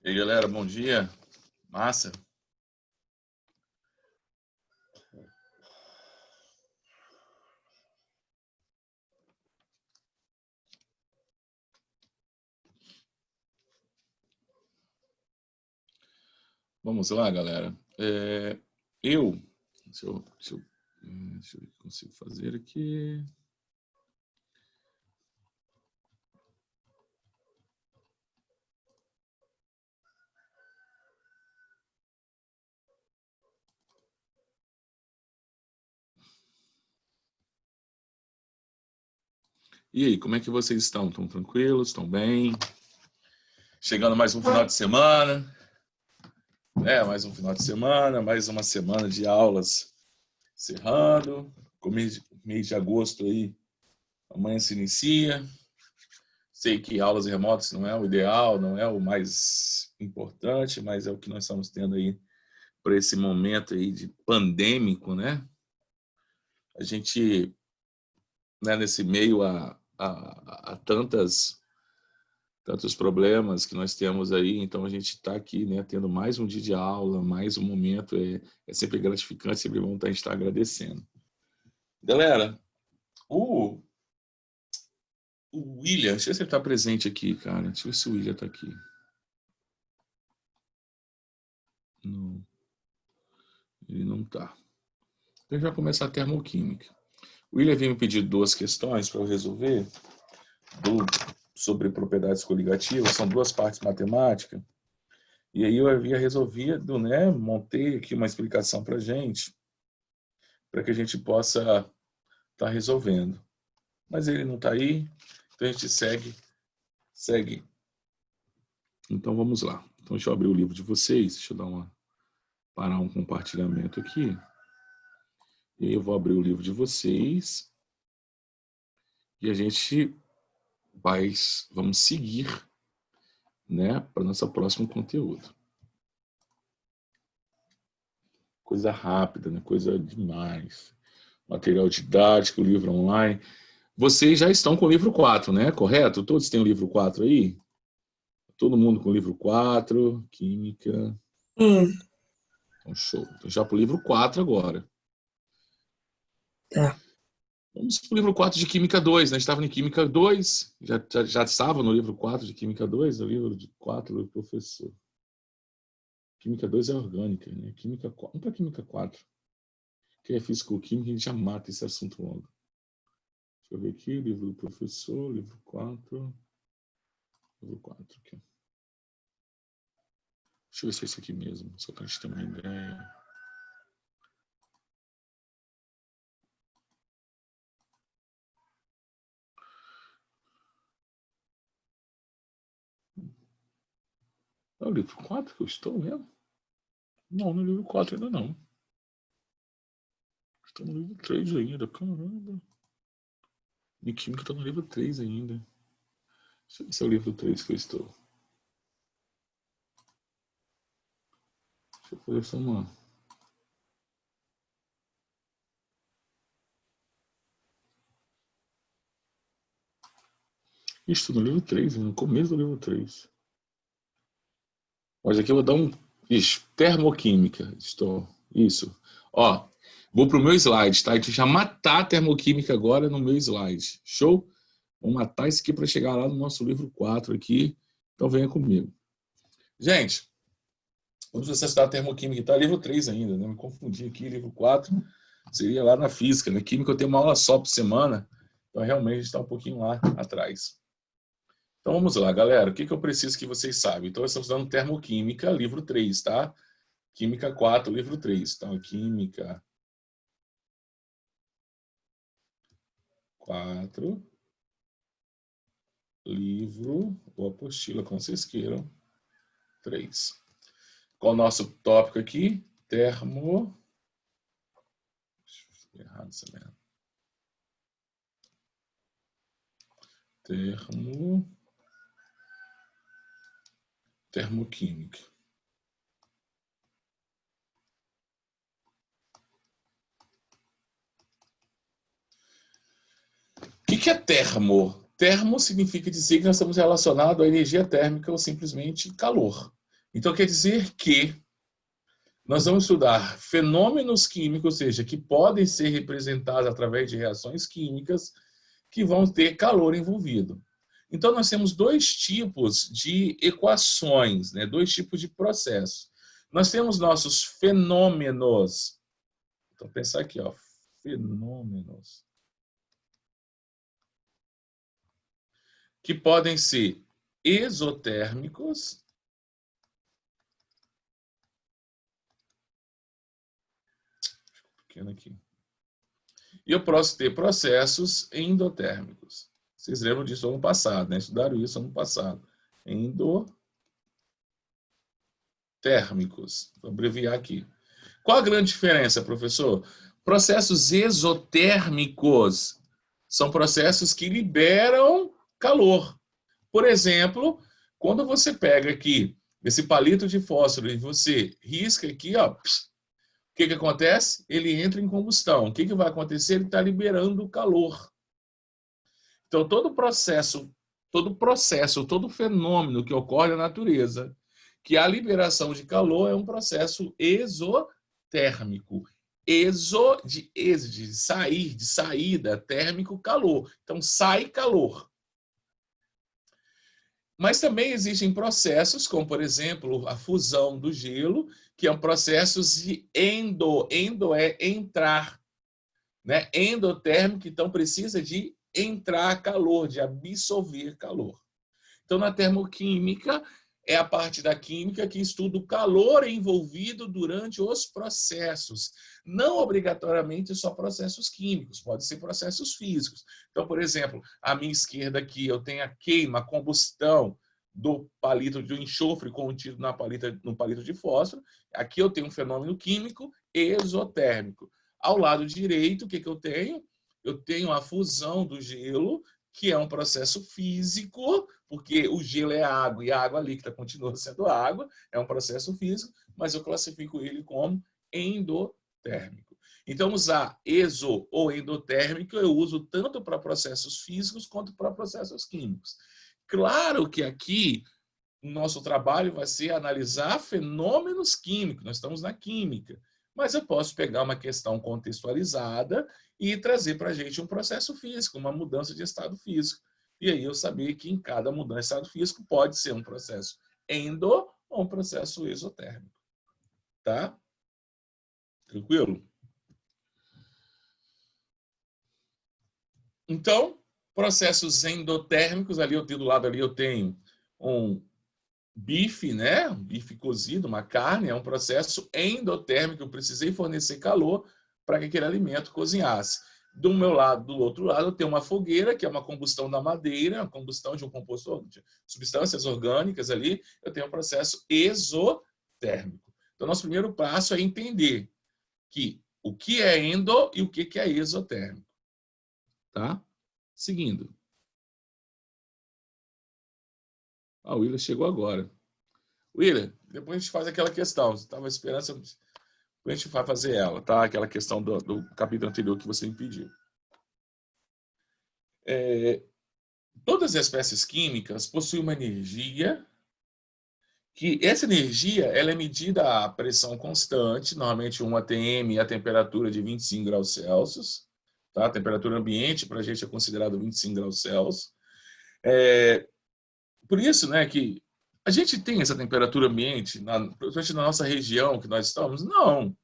E aí, galera, bom dia. Massa. Vamos lá, galera. Eu, deixa eu ver o que eu consigo fazer aqui. E aí, como é que vocês estão? Estão tranquilos? Estão bem? Chegando mais um final de semana. Mais um final de semana, mais uma semana de aulas encerrando. O mês de agosto aí, amanhã se inicia. Sei que aulas remotas não é o ideal, não é o mais importante, mas é o que nós estamos tendo aí para esse momento aí de pandêmico, né? A gente, né, nesse meio a tantos problemas que nós temos aí, então a gente está aqui, né, tendo mais um dia de aula, mais um momento, é sempre gratificante, sempre bom estar agradecendo. Galera, o William, deixa eu ver se ele está presente aqui, cara. Deixa eu ver se o William está aqui. Não, ele não está. Eu já começar a termoquímica. O William veio me pedir 2 questões para eu resolver sobre propriedades coligativas, são 2 partes matemáticas. E aí eu havia resolvido, né, montei aqui uma explicação para gente, para que a gente possa estar resolvendo. Mas ele não está aí, então a gente segue. Então vamos lá. Então deixa eu abrir o livro de vocês, deixa eu parar um compartilhamento aqui. E aí eu vou abrir o livro de vocês e a gente vamos seguir, né, para nosso próximo conteúdo. Coisa rápida, né? Coisa demais. Material didático, livro online. Vocês já estão com o livro 4, né? Correto? Todos têm o livro 4 aí? Todo mundo com o livro 4, Química. Então, show. Então, já para o livro 4 agora. Tá. Vamos para o livro 4 de Química 2, né? A gente estava em Química 2, já estava no livro 4 de Química 2, o livro 4 do professor. Química 2 é orgânica, né? Química 4. Vamos para Química 4. Quem é físico-química, a gente já mata esse assunto logo. Deixa eu ver aqui, livro do professor, livro 4. Livro 4 aqui. Deixa eu ver se é esse aqui mesmo, só para a gente ter uma ideia. É o livro 4 que eu estou mesmo? Não, no livro 4 ainda não. Estou no livro 3 ainda, caramba. Em Química estou no livro 3 ainda. Deixa eu ver se é o livro 3 que eu estou. Deixa eu fazer só uma... Estou no livro 3, no começo do livro 3. Mas aqui eu vou dar um... termoquímica. Estou... Isso. Ó, vou para o meu slide, tá? A gente já matar a termoquímica agora no meu slide. Show? Vamos matar isso aqui para chegar lá no nosso livro 4 aqui. Então venha comigo. Gente, quando você estudar a termoquímica, está livro 3 ainda, né? Me confundi aqui, livro 4 seria lá na física, né? Química eu tenho uma aula só por semana, então realmente está um pouquinho lá atrás. Então vamos lá, galera. O que eu preciso que vocês saibam? Então, estamos estudando termoquímica, livro 3, tá? Química 4, livro 3. Então, química 4, livro, ou apostila, como vocês queiram, 3. Qual o nosso tópico aqui? Termoquímica. Errado essa merda. Termoquímica. O que é termo? Termo significa dizer que nós estamos relacionados à energia térmica ou simplesmente calor. Então, quer dizer que nós vamos estudar fenômenos químicos, ou seja, que podem ser representados através de reações químicas que vão ter calor envolvido. Então, nós temos dois tipos de equações, né? Dois tipos de processos. Nós temos nossos fenômenos. Então, pensar aqui, ó, fenômenos. Que podem ser exotérmicos aqui. E eu posso ter processos endotérmicos. Vocês lembram disso ano passado, né? Estudaram isso ano passado. Endotérmicos. Vou abreviar aqui. Qual a grande diferença, professor? Processos exotérmicos são processos que liberam calor. Por exemplo, quando você pega aqui esse palito de fósforo e você risca aqui, ó, o que acontece? Ele entra em combustão. O que vai acontecer? Ele está liberando calor. Então, todo fenômeno que ocorre na natureza, que a liberação de calor é um processo exotérmico. De sair, de saída, térmico, calor. Então, sai calor. Mas também existem processos, como, por exemplo, a fusão do gelo, que é um processo de endo é entrar, né? Endotérmico, então precisa de entrar calor, de absorver calor. Então, na termoquímica, é a parte da química que estuda o calor envolvido durante os processos. Não obrigatoriamente só processos químicos, pode ser processos físicos. Então, por exemplo, à minha esquerda aqui eu tenho a queima, a combustão do palito de enxofre contido no palito de fósforo. Aqui eu tenho um fenômeno químico exotérmico. Ao lado direito, o que eu tenho? Eu tenho a fusão do gelo, que é um processo físico, porque o gelo é água e a água líquida continua sendo água, é um processo físico, mas eu classifico ele como endotérmico. Então, usar exo ou endotérmico eu uso tanto para processos físicos quanto para processos químicos. Claro que aqui o nosso trabalho vai ser analisar fenômenos químicos, nós estamos na química, mas eu posso pegar uma questão contextualizada e trazer para a gente um processo físico, uma mudança de estado físico. E aí eu saber que em cada mudança de estado físico pode ser um processo endo ou um processo exotérmico. Tá? Tranquilo? Então, processos endotérmicos, ali eu tenho do lado ali eu tenho um bife, né? Um bife cozido, uma carne, é um processo endotérmico. Eu precisei fornecer calor para que aquele alimento cozinhasse. Do meu lado, do outro lado, eu tenho uma fogueira, que é uma combustão da madeira, a combustão de um composto de substâncias orgânicas ali. Eu tenho um processo exotérmico. Então, nosso primeiro passo é entender que o que é endo e o que é exotérmico. Tá? Seguindo. Ah, o Willer chegou agora. Willer, depois a gente faz aquela questão. Você estava esperando, a gente vai fazer ela, tá? Aquela questão do capítulo anterior que você me pediu. Todas as espécies químicas possuem uma energia que essa energia ela é medida a pressão constante, normalmente 1 atm e a temperatura de 25 graus Celsius. Tá? A temperatura ambiente para a gente é considerado 25 graus Celsius. Por isso, né, que a gente tem essa temperatura ambiente, principalmente na nossa região que nós estamos? Não.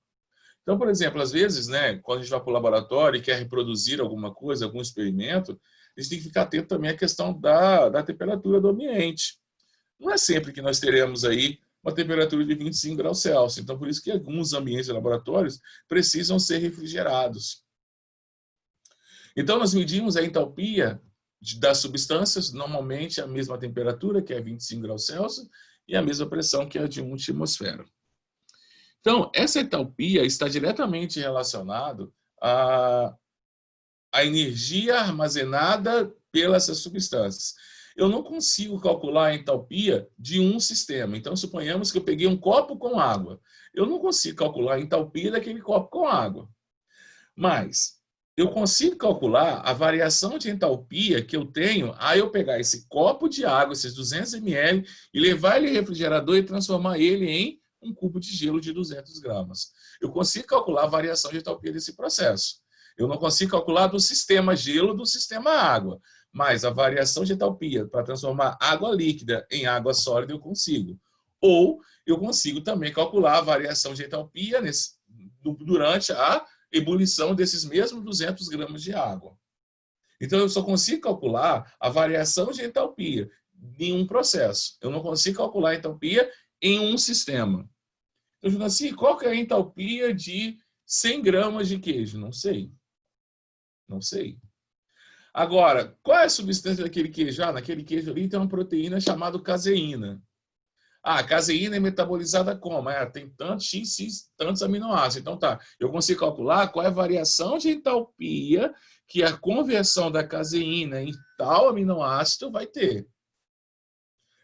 Então, por exemplo, às vezes, né, quando a gente vai para o laboratório e quer reproduzir alguma coisa, algum experimento, a gente tem que ficar atento também à questão da temperatura do ambiente. Não é sempre que nós teremos aí uma temperatura de 25 graus Celsius. Então, por isso que alguns ambientes de laboratórios precisam ser refrigerados. Então, nós medimos a entalpia das substâncias, normalmente a mesma temperatura, que é 25 graus Celsius, e a mesma pressão, que é de 1 atmosfera. Então, essa entalpia está diretamente relacionada à energia armazenada pelas substâncias. Eu não consigo calcular a entalpia de um sistema. Então, suponhamos que eu peguei um copo com água. Eu não consigo calcular a entalpia daquele copo com água. Mas eu consigo calcular a variação de entalpia que eu tenho a eu pegar esse copo de água, esses 200 ml, e levar ele ao refrigerador e transformar ele em um cubo de gelo de 200 gramas. Eu consigo calcular a variação de entalpia desse processo. Eu não consigo calcular do sistema gelo do sistema água, mas a variação de entalpia para transformar água líquida em água sólida eu consigo. Ou eu consigo também calcular a variação de entalpia durante a ebulição desses mesmos 200 gramas de água. Então, eu só consigo calcular a variação de entalpia em um processo. Eu não consigo calcular a entalpia em um sistema. Eu digo assim, qual que é a entalpia de 100 gramas de queijo? Não sei. Não sei. Agora, qual é a substância daquele queijo? Ah, naquele queijo ali tem uma proteína chamada caseína. Ah, a caseína é metabolizada como? Tem tantos x, tantos aminoácidos. Então tá, eu consigo calcular qual é a variação de entalpia que a conversão da caseína em tal aminoácido vai ter.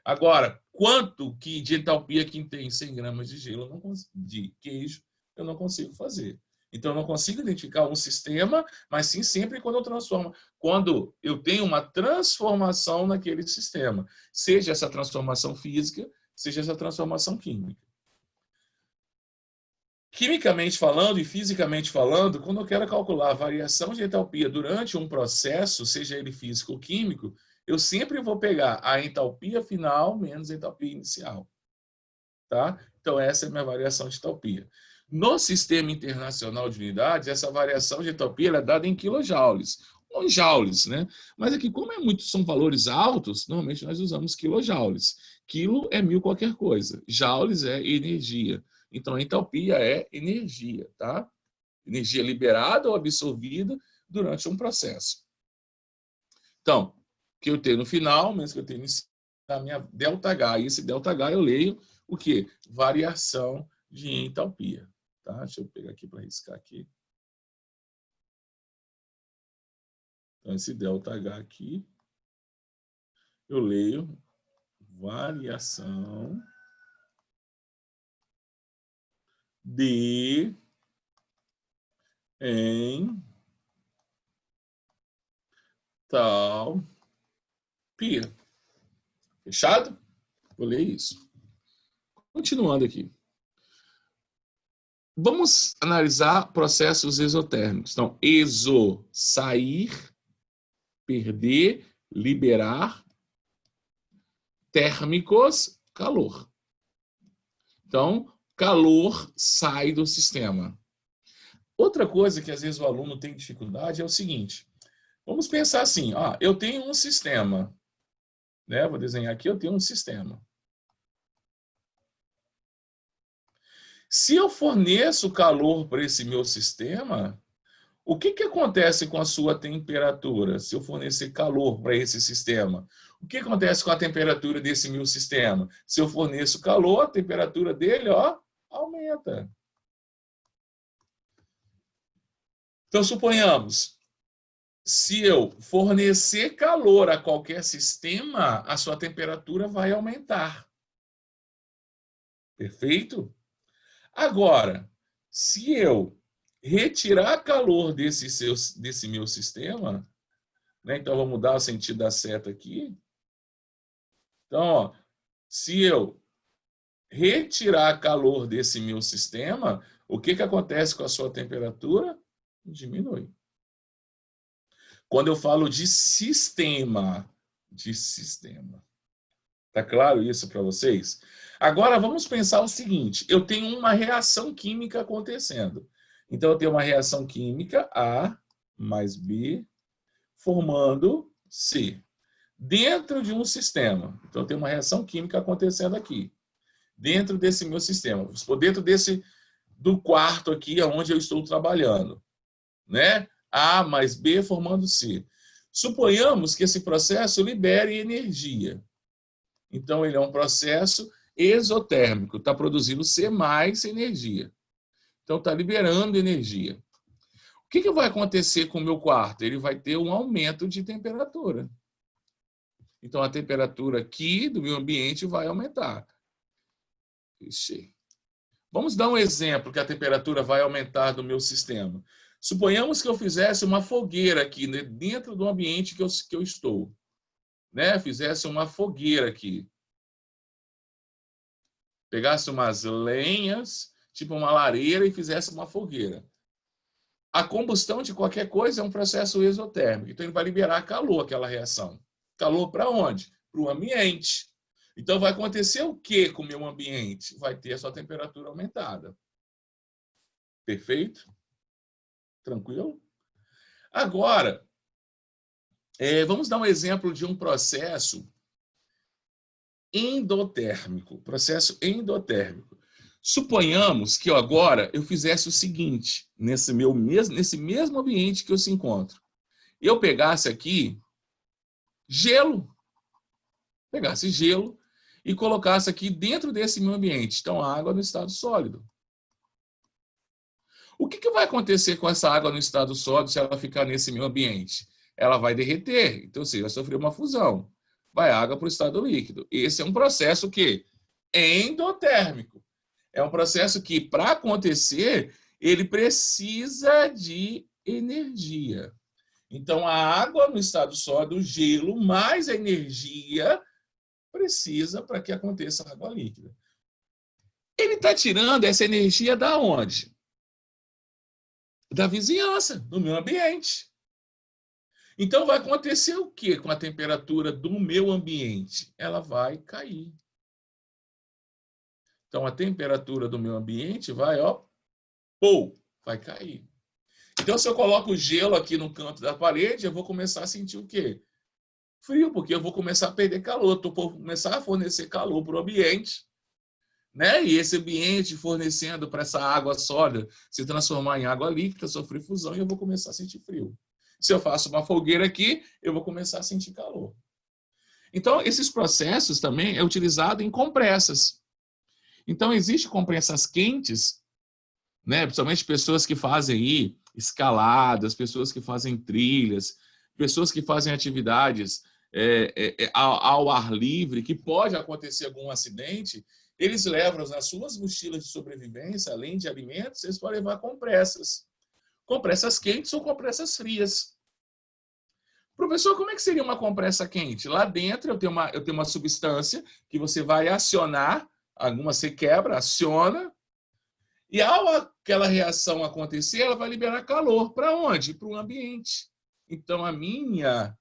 Agora, quanto de entalpia que tem 100 gramas de gelo, de queijo, eu não consigo fazer. Então, eu não consigo identificar um sistema, mas sim sempre quando eu transformo. Quando eu tenho uma transformação naquele sistema. Seja essa transformação física, seja essa transformação química. Quimicamente falando e fisicamente falando, quando eu quero calcular a variação de entalpia durante um processo, seja ele físico ou químico, eu sempre vou pegar a entalpia final menos a entalpia inicial. Tá? Então, essa é a minha variação de entalpia. No Sistema Internacional de Unidades, essa variação de entalpia é dada em quilojoules, ou em joules, né? Mas aqui, como são valores altos, normalmente nós usamos quilojoules. Quilo é 1000 qualquer coisa, joules é energia. Então, a entalpia é energia, tá? Energia liberada ou absorvida durante um processo. Então, o que eu tenho no final, menos que eu tenho na minha ΔH. E esse ΔH eu leio o quê? Variação de entalpia. Tá? Deixa eu pegar aqui para riscar aqui. Então, esse ΔH aqui, eu leio variação de entalpia. Fechado? Vou ler isso. Continuando aqui. Vamos analisar processos exotérmicos. Então, exo, sair, perder, liberar, térmicos, calor. Então, calor sai do sistema. Outra coisa que às vezes o aluno tem dificuldade é o seguinte. Vamos pensar assim, eu tenho um sistema, né? Vou desenhar aqui, eu tenho um sistema. Se eu forneço calor para esse meu sistema, o que acontece com a sua temperatura se eu fornecer calor para esse sistema? O que acontece com a temperatura desse meu sistema? Se eu forneço calor, a temperatura dele, aumenta. Então, suponhamos, se eu fornecer calor a qualquer sistema, a sua temperatura vai aumentar. Perfeito? Agora, se eu retirar calor desse meu sistema, né? Então, vou mudar o sentido da seta aqui. Então, se eu retirar calor desse meu sistema, o que acontece com a sua temperatura? Diminui. Quando eu falo de sistema, Tá claro isso para vocês? Agora, vamos pensar o seguinte. Eu tenho uma reação química acontecendo. Então, eu tenho uma reação química, A mais B, formando C. Dentro de um sistema. Então, eu tenho uma reação química acontecendo aqui. Dentro desse meu sistema. Dentro do quarto aqui, onde eu estou trabalhando. Né? A mais B formando C. Suponhamos que esse processo libere energia. Então, ele é um processo exotérmico. Está produzindo C mais energia. Então, está liberando energia. O que vai acontecer com o meu quarto? Ele vai ter um aumento de temperatura. Então, a temperatura aqui do meu ambiente vai aumentar. Ixi. Vamos dar um exemplo que a temperatura vai aumentar do meu sistema. Suponhamos que eu fizesse uma fogueira aqui, né, dentro do ambiente que eu estou. Né? Fizesse uma fogueira aqui. Pegasse umas lenhas, tipo uma lareira, e fizesse uma fogueira. A combustão de qualquer coisa é um processo exotérmico. Então, ele vai liberar calor, aquela reação. Calor para onde? Para o ambiente. Então, vai acontecer o que com o meu ambiente? Vai ter a sua temperatura aumentada. Perfeito? Tranquilo? Agora, vamos dar um exemplo de um processo endotérmico. Processo endotérmico. Suponhamos que agora eu fizesse o seguinte, nesse mesmo ambiente que eu se encontro. Eu pegasse aqui gelo. Pegasse gelo e colocasse aqui dentro desse meu ambiente. Então, a água no estado sólido. O que vai acontecer com essa água no estado sólido se ela ficar nesse meu ambiente? Ela vai derreter, então, você vai sofrer uma fusão. Vai água para o estado líquido. Esse é um processo que é endotérmico. É um processo que, para acontecer, ele precisa de energia. Então, a água no estado sólido, o gelo, mais a energia precisa para que aconteça a água líquida. Ele está tirando essa energia da onde? Da vizinhança, do meu ambiente. Então, vai acontecer o que com a temperatura do meu ambiente? Ela vai cair. Então, a temperatura do meu ambiente vai, vai cair. Então, se eu coloco gelo aqui no canto da parede, eu vou começar a sentir o quê? Frio, porque eu vou começar a perder calor. Eu vou começar a fornecer calor para o ambiente. Né? E esse ambiente fornecendo para essa água sólida se transformar em água líquida, sofrer fusão e eu vou começar a sentir frio. Se eu faço uma fogueira aqui, eu vou começar a sentir calor. Então, esses processos também é utilizado em compressas. Então, existem compressas quentes, né? Principalmente pessoas que fazem aí escaladas, pessoas que fazem trilhas, pessoas que fazem atividades ao ar livre, que pode acontecer algum acidente, eles levam nas suas mochilas de sobrevivência, além de alimentos, eles podem levar compressas. Compressas quentes ou compressas frias. Professor, como é que seria uma compressa quente? Lá dentro eu tenho uma substância que você vai acionar, alguma você quebra, aciona, e ao aquela reação acontecer, ela vai liberar calor. Para onde? Para o ambiente. Então, a minha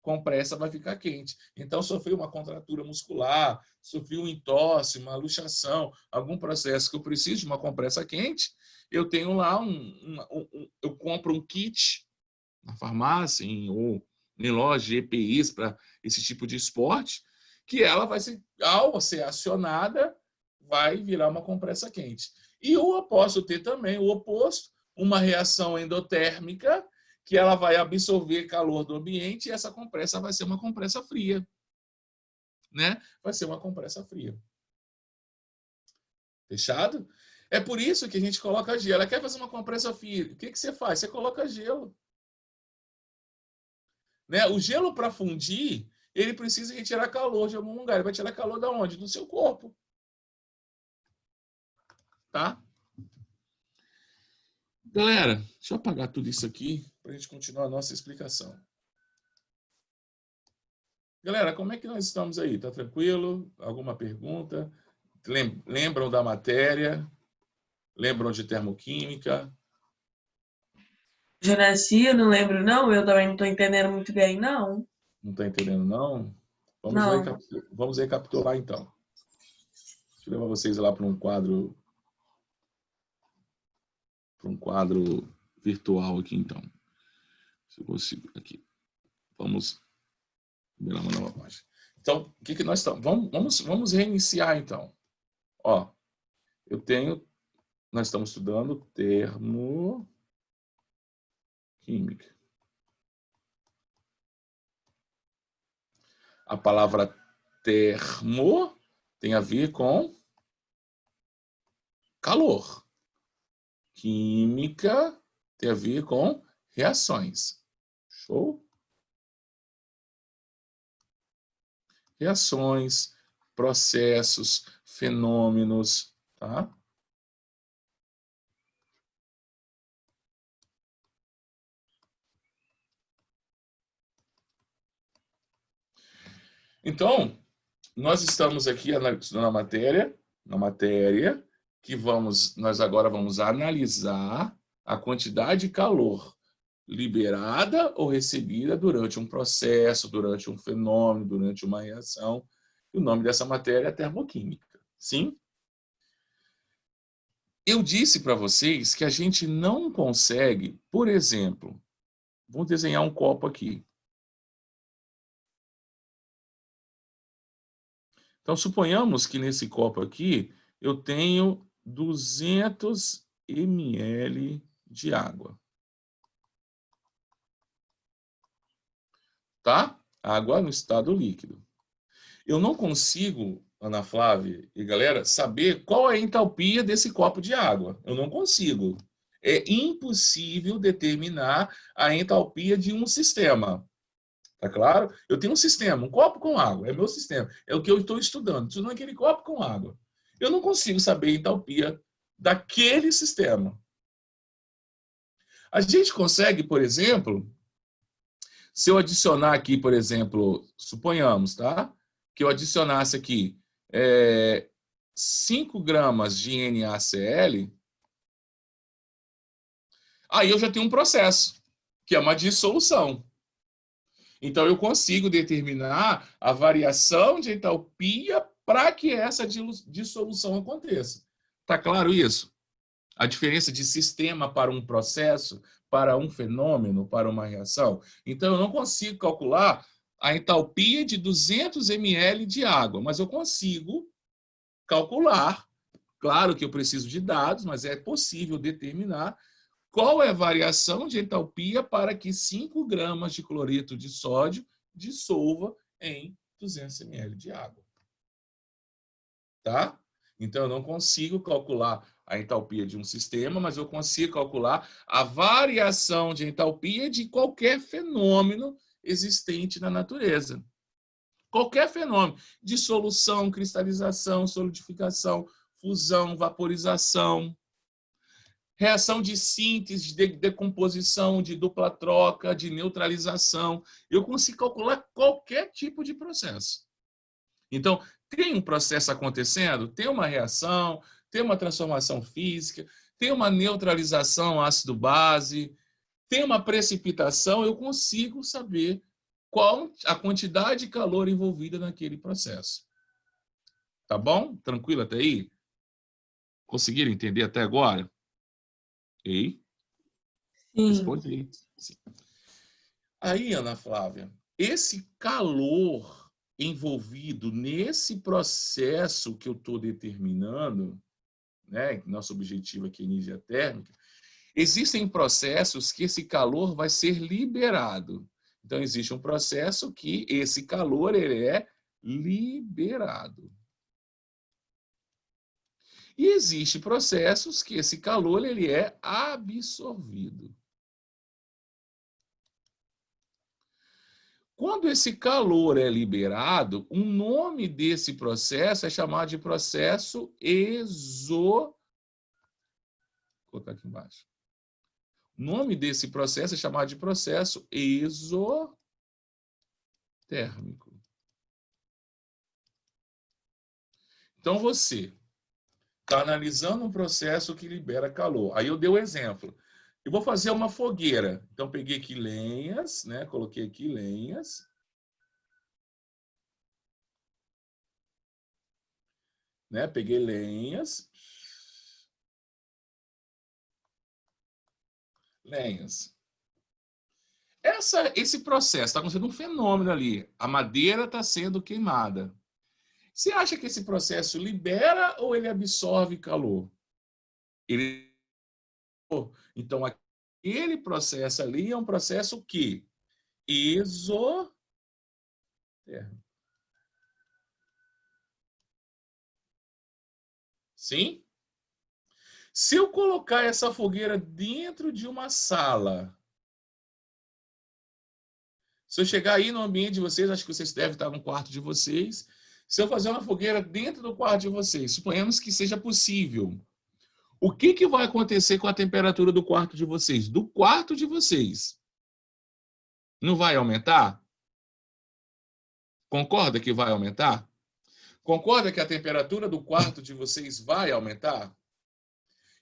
compressa vai ficar quente. Então, sofri uma contratura muscular, sofri um entorse, uma luxação, algum processo que eu preciso de uma compressa quente, eu tenho lá eu compro um kit na farmácia ou em loja de EPIs para esse tipo de esporte, que ela vai ser, ao ser acionada, vai virar uma compressa quente. E eu posso ter também o oposto, uma reação endotérmica, que ela vai absorver calor do ambiente e essa compressa vai ser uma compressa fria. Né? Vai ser uma compressa fria. Fechado? É por isso que a gente coloca gelo. Ela quer fazer uma compressa fria. O que você faz? Você coloca gelo. Né? O gelo, para fundir, ele precisa retirar calor de algum lugar. Ele vai tirar calor de onde? Do seu corpo. Tá? Galera, deixa eu apagar tudo isso aqui para a gente continuar a nossa explicação. Galera, como é que nós estamos aí? Tá tranquilo? Alguma pergunta? Lembram da matéria? Lembram de termoquímica? Juraci, eu não lembro, não. Eu também não estou entendendo muito bem, não. Não está entendendo, não? Não. Vamos recapitular, então. Deixa eu levar vocês lá para um quadro virtual aqui, então. Se eu consigo aqui. Vamos virar uma nova página. Então, o que nós estamos? Vamos reiniciar, então. Ó, nós estamos estudando termoquímica. A palavra termo tem a ver com calor. Química tem a ver com reações. Show? Reações, processos, fenômenos, tá? Então, nós estamos aqui estudando na matéria que nós agora vamos analisar a quantidade de calor liberada ou recebida durante um processo, durante um fenômeno, durante uma reação. E o nome dessa matéria é termoquímica. Sim? Eu disse para vocês que a gente não consegue, por exemplo, vou desenhar um copo aqui. Então, suponhamos que nesse copo aqui eu tenho 200 ml de água. Tá? Água no estado líquido. Eu não consigo, Ana Flávia e galera, saber qual é a entalpia desse copo de água. Eu não consigo. É impossível determinar a entalpia de um sistema. Tá claro? Eu tenho um sistema, um copo com água, é meu sistema. É o que eu estou estudando aquele copo com água. Eu não consigo saber a entalpia daquele sistema. A gente consegue, por exemplo, se eu adicionar aqui, por exemplo, suponhamos, tá? Que eu adicionasse aqui 5 gramas de NaCl, aí eu já tenho um processo, que é uma dissolução. Então, eu consigo determinar a variação de entalpia para que essa dissolução aconteça. Está claro isso? A diferença de sistema para um processo, para um fenômeno, para uma reação. Então, eu não consigo calcular a entalpia de 200 ml de água, mas eu consigo calcular, claro que eu preciso de dados, mas é possível determinar qual é a variação de entalpia para que 5 gramas de cloreto de sódio dissolva em 200 ml de água. Tá? Então, eu não consigo calcular a entalpia de um sistema, mas eu consigo calcular a variação de entalpia de qualquer fenômeno existente na natureza. Qualquer fenômeno, dissolução, cristalização, solidificação, fusão, vaporização, reação de síntese, de decomposição, de dupla troca, de neutralização. Eu consigo calcular qualquer tipo de processo. Então, tem um processo acontecendo, tem uma reação, tem uma transformação física, tem uma neutralização ácido-base, tem uma precipitação, eu consigo saber qual a quantidade de calor envolvida naquele processo. Tá bom? Tranquilo até aí? Conseguiram entender até agora? Ei? Sim. Responde aí. Sim. Aí, Ana Flávia, esse calor envolvido nesse processo que eu estou determinando, né, nosso objetivo aqui é energia térmica, existem processos que esse calor vai ser liberado. Então, existe um processo que esse calor ele é liberado. E existem processos que esse calor ele é absorvido. Quando esse calor é liberado, o nome desse processo é chamado de processo Vou colocar aqui embaixo. O nome desse processo é chamado de processo exotérmico. Então, você está analisando um processo que libera calor. Aí eu dei o exemplo. Eu vou fazer uma fogueira. Então, peguei aqui lenhas, né? Coloquei aqui lenhas. Né? Peguei lenhas. Lenhas. Esse processo está acontecendo um fenômeno ali. A madeira está sendo queimada. Você acha que esse processo libera ou ele absorve calor? Então, aquele processo ali é um processo que exotérmico. Sim? Se eu colocar essa fogueira dentro de uma sala, se eu chegar aí no ambiente de vocês, acho que vocês devem estar no quarto de vocês, se eu fazer uma fogueira dentro do quarto de vocês, suponhamos que seja possível, o que vai acontecer com a temperatura do quarto de vocês? Do quarto de vocês. Não vai aumentar? Concorda que vai aumentar? Concorda que a temperatura do quarto de vocês vai aumentar?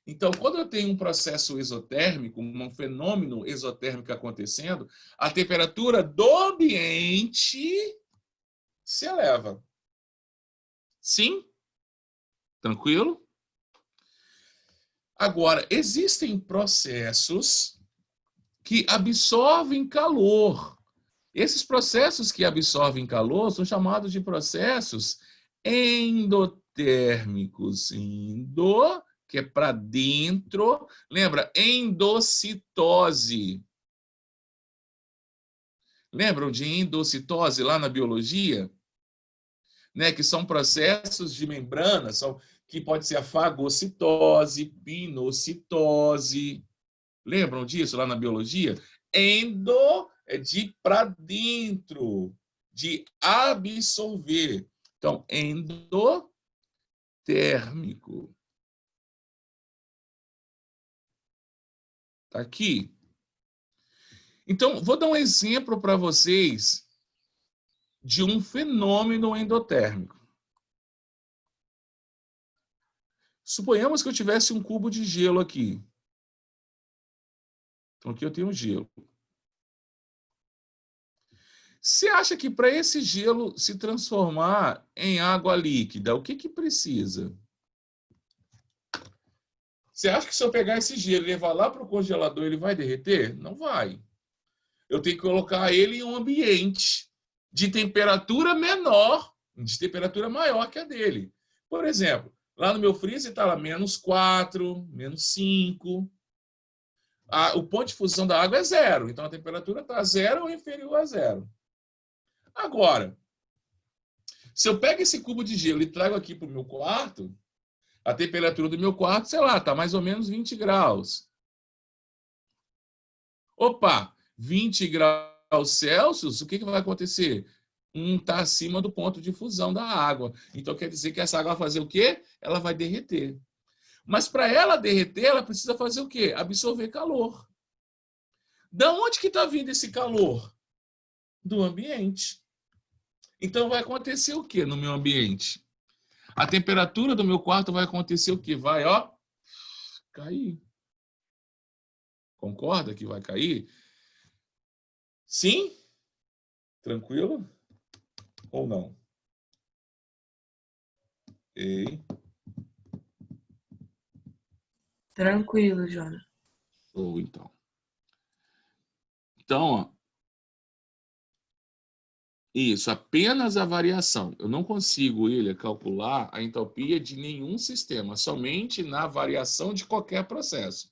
Então, quando eu tenho um processo exotérmico, um fenômeno exotérmico acontecendo, a temperatura do ambiente se eleva. Sim? Tranquilo? Agora, existem processos que absorvem calor. Esses processos que absorvem calor são chamados de processos endotérmicos. Endo, que é para dentro. Lembra? Endocitose. Lembram de endocitose lá na biologia? Né? Que são processos de membrana, que pode ser a fagocitose, pinocitose. Lembram disso lá na biologia? Endo é de para dentro, de absorver. Então, endotérmico. Tá aqui. Então, vou dar um exemplo para vocês de um fenômeno endotérmico. Suponhamos que eu tivesse um cubo de gelo aqui. Então, aqui eu tenho um gelo. Você acha que para esse gelo se transformar em água líquida, o que precisa? Você acha que se eu pegar esse gelo e levar lá para o congelador, ele vai derreter? Não vai. Eu tenho que colocar ele em um ambiente de temperatura menor, de temperatura maior que a dele. Por exemplo, lá no meu freezer está lá -4, -5. O ponto de fusão da água é 0. Então, a temperatura está 0 ou inferior a 0. Agora, se eu pego esse cubo de gelo e trago aqui para o meu quarto, a temperatura do meu quarto, sei lá, está mais ou menos 20 graus. Opa, 20 graus Celsius, o que vai acontecer? Está acima do ponto de fusão da água. Então, quer dizer que essa água vai fazer o quê? Ela vai derreter. Mas para ela derreter, ela precisa fazer o quê? Absorver calor. Da onde que está vindo esse calor? Do ambiente. Então, vai acontecer o quê no meu ambiente? A temperatura do meu quarto vai acontecer o quê? Vai, ó, cair. Concorda que vai cair? Sim? Tranquilo? Ou não? Ei. Tranquilo, Jonas. Ou então. Então, ó. Isso, apenas a variação. Eu não consigo, William, calcular a entalpia de nenhum sistema, somente na variação de qualquer processo.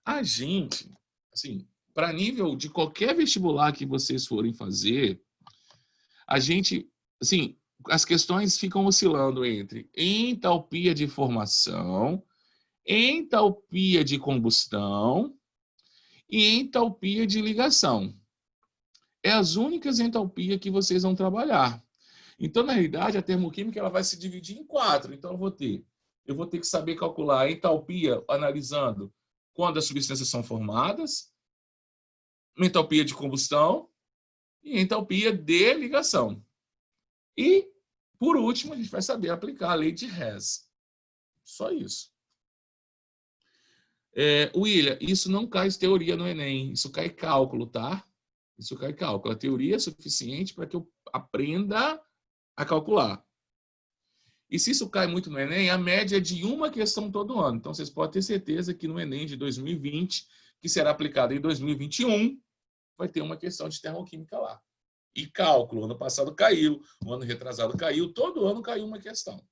A gente, assim, para nível de qualquer vestibular que vocês forem fazer, a gente, assim, as questões ficam oscilando entre entalpia de formação, entalpia de combustão e entalpia de ligação. É as únicas entalpias que vocês vão trabalhar. Então, na realidade, a termoquímica ela vai se dividir em 4. Então, eu vou ter que saber calcular a entalpia analisando quando as substâncias são formadas, entalpia de combustão e entalpia de ligação. E, por último, a gente vai saber aplicar a lei de Hess. Só isso. William, isso não cai teoria no Enem, isso cai cálculo, tá? Isso cai cálculo. A teoria é suficiente para que eu aprenda a calcular. E se isso cai muito no Enem, a média é de uma questão todo ano. Então, vocês podem ter certeza que no Enem de 2020, que será aplicado em 2021, vai ter uma questão de termoquímica lá. E cálculo, ano passado caiu, o ano retrasado caiu, todo ano caiu uma questão.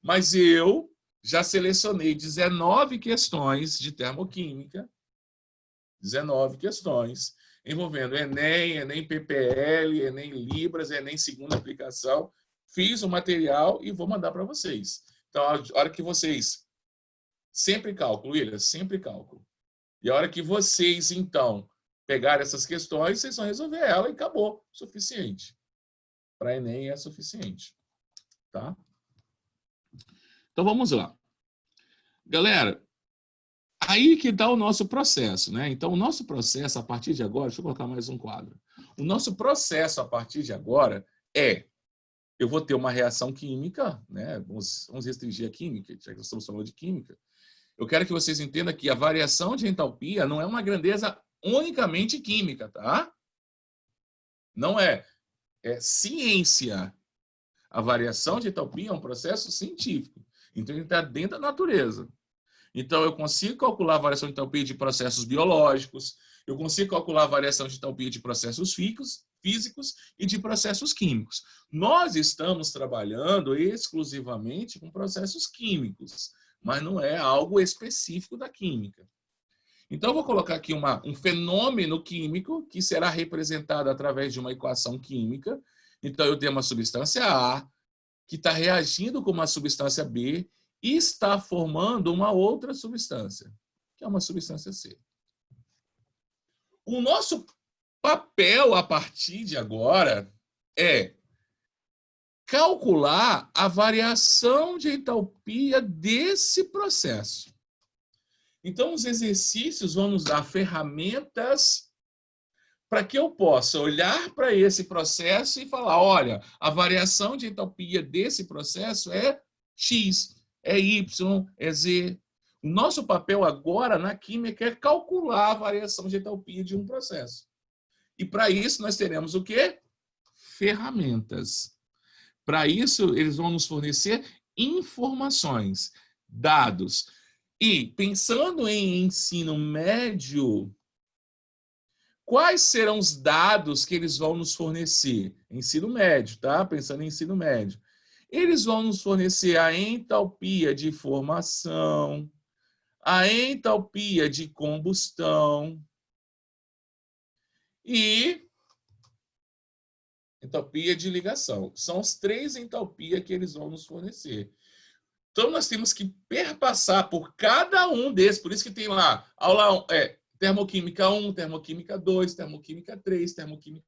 Mas eu já selecionei 19 questões de termoquímica, 19 questões, envolvendo Enem, Enem PPL, Enem Libras, Enem segunda aplicação. Fiz o material e vou mandar para vocês. Então, a hora que vocês... Sempre cálculo, William, sempre cálculo. E a hora que vocês, então, pegarem essas questões, vocês vão resolver ela e acabou. Suficiente. Para Enem é suficiente. Tá? Então, vamos lá. Galera, aí que dá o nosso processo, né? Então, o nosso processo, a partir de agora... Deixa eu colocar mais um quadro. O nosso processo, a partir de agora, eu vou ter uma reação química, né? Vamos restringir a química, já que nós estamos falando de química. Eu quero que vocês entendam que a variação de entalpia não é uma grandeza unicamente química, tá? Não é. É ciência. A variação de entalpia é um processo científico. Então, ele está dentro da natureza. Então, eu consigo calcular a variação de entalpia de processos biológicos, eu consigo calcular a variação de entalpia de processos físicos e de processos químicos. Nós estamos trabalhando exclusivamente com processos químicos, mas não é algo específico da química. Então, eu vou colocar aqui um fenômeno químico que será representado através de uma equação química. Então, eu tenho uma substância A que está reagindo com uma substância B e está formando uma outra substância, que é uma substância C. O nosso papel a partir de agora é calcular a variação de entalpia desse processo. Então, os exercícios vão nos dar ferramentas para que eu possa olhar para esse processo e falar, olha, a variação de entalpia desse processo é X, é Y, é Z. O nosso papel agora na química é calcular a variação de entalpia de um processo. E para isso nós teremos o quê? Ferramentas. Para isso, eles vão nos fornecer informações, dados. E, pensando em ensino médio, quais serão os dados que eles vão nos fornecer? Ensino médio, tá? Pensando em ensino médio. Eles vão nos fornecer a entalpia de formação, a entalpia de combustão e entalpia de ligação. São as 3 entalpias que eles vão nos fornecer. Então, nós temos que perpassar por cada um desses. Por isso que tem lá, aula 1, termoquímica 1, termoquímica 2, termoquímica 3, termoquímica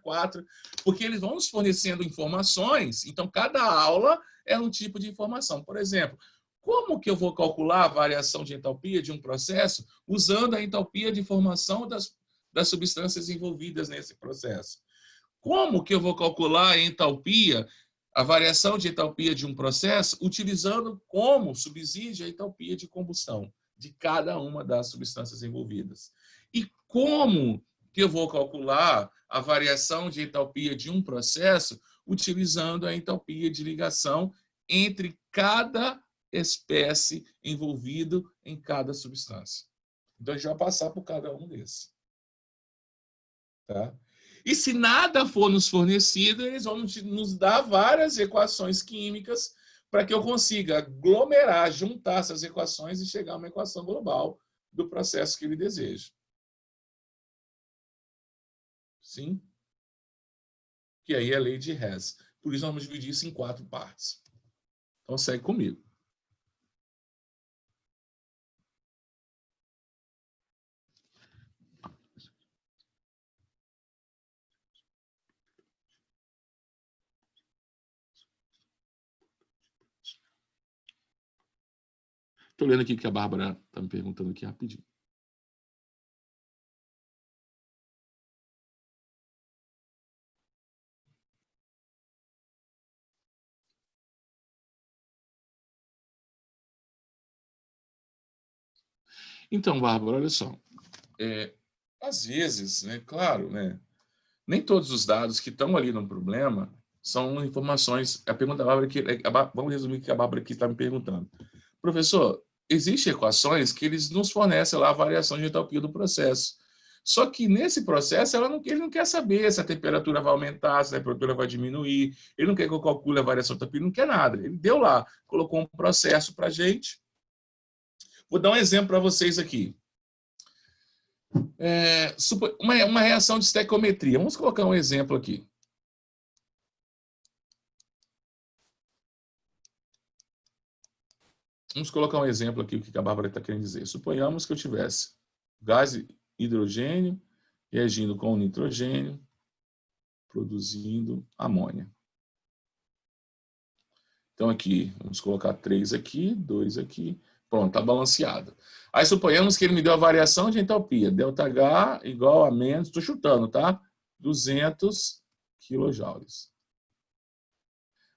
4, porque eles vão nos fornecendo informações. Então, cada aula é um tipo de informação. Por exemplo, como que eu vou calcular a variação de entalpia de um processo usando a entalpia de formação das substâncias envolvidas nesse processo? Como que eu vou calcular a entalpia, a variação de entalpia de um processo, utilizando como subsídio a entalpia de combustão de cada uma das substâncias envolvidas? E como que eu vou calcular a variação de entalpia de um processo, utilizando a entalpia de ligação entre cada espécie envolvida em cada substância? Então, a gente vai passar por cada um desses. Tá? E se nada for nos fornecido, eles vão nos dar várias equações químicas para que eu consiga aglomerar, juntar essas equações e chegar a uma equação global do processo que ele deseja. Sim? Que aí é a lei de Hess. Por isso, nós vamos dividir isso em 4 partes. Então, segue comigo. Estou lendo aqui que a Bárbara está me perguntando aqui rapidinho. Então, Bárbara, olha só. Às vezes, né, claro, né, nem todos os dados que estão ali no problema são informações. A pergunta da Bárbara aqui, vamos resumir o que a Bárbara aqui está me perguntando. Professor, existem equações que eles nos fornecem lá a variação de entalpia do processo. Só que nesse processo ele não quer saber se a temperatura vai aumentar, se a temperatura vai diminuir, ele não quer que eu calcule a variação de entalpia, ele não quer nada. Ele deu lá, colocou um processo para a gente. Vou dar um exemplo para vocês aqui. Uma reação de estequiometria. Vamos colocar um exemplo aqui. Vamos colocar um exemplo aqui, o que a Bárbara está querendo dizer. Suponhamos que eu tivesse gás hidrogênio reagindo com nitrogênio, produzindo amônia. Então, aqui, vamos colocar 3 aqui, 2 aqui. Pronto, está balanceado. Aí, suponhamos que ele me deu a variação de entalpia. ΔH igual a menos, estou chutando, tá? 200 kJ.